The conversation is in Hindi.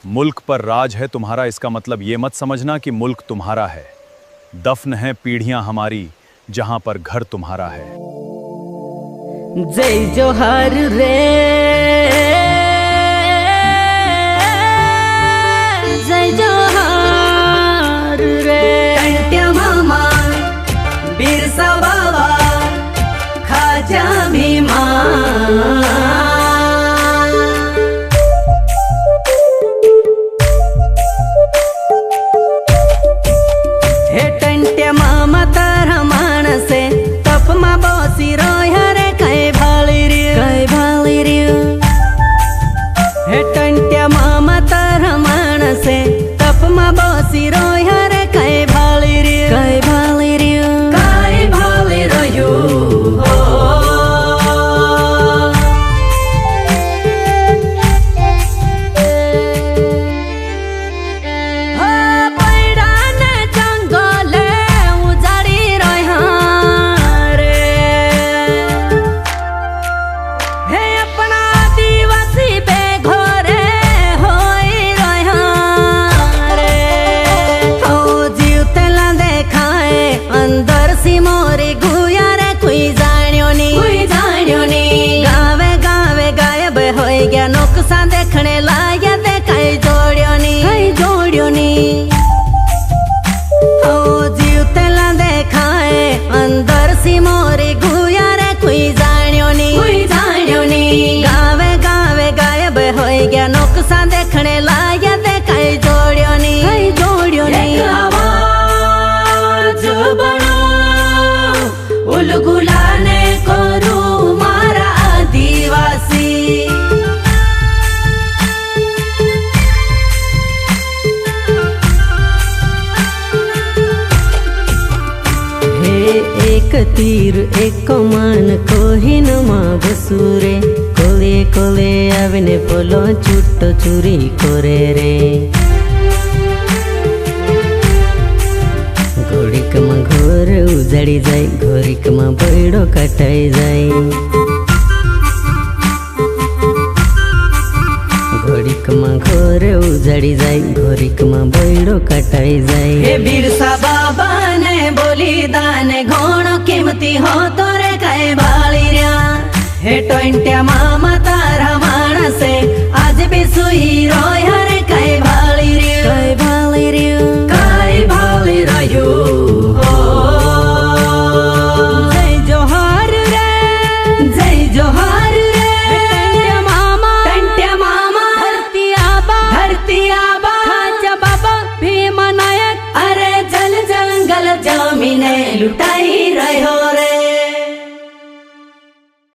मुल्क पर राज है तुम्हारा, इसका मतलब ये मत समझना कि मुल्क तुम्हारा है। दफन है पीढ़ियां हमारी जहां पर घर तुम्हारा है। जय जोहार रे, जय जोहार रे। टंट्या मामा, बिरसा बाबा, खाजा भीमा। हे टंट्या मामा तारा माणसे तप मा बसी रोया रे, काय भाली रे। हे टंट्या मामा तारा माणसे तप मा बसी रोया रे, काय भाली रे। काय भाले रह्यो हो। अंदर सी मोरी गुया रे, कोई जान्यो नी। गावे गावे गायब हो गया, नुकसान देखने लाया दे, कई जोड़ियो नी। ओ जीव तेला देखाए अंदर सी मोरी गुया रे, कोई जान्यो नी। गावे गावे गायब हो गया, नुकसान देखने लाया दे, कई जोड़ियो नी। उलगुलाने करू मारा आदिवासी। हे एक तीर एक कमान कोहिन मा बसूरे, कोले कोले आविने पोलो चुट्टो चुरी करे रे। घोड़िक मा घोर उजाड़ी जाए, घोड़िक मा बैडो कटाई जाए। घोड़िक मा घोर उजाड़ी जाए, घोड़िक मा बैडो कटाई जाए। हे बिरसा बाबा ने बोली दाने घोड़ो कीमती हो तो रे, काय भाली र्या। हे टंट्या मामा तारा माणसे आज भी सुई रोया रे, काय भाली रह्यो हो। जय जोहार रे, जय जोहार रे। टंट्या मामा धरती आबा खाजा बाबा भीमा नायक। अरे जल जंगल जमीने लुटाई रह्यो।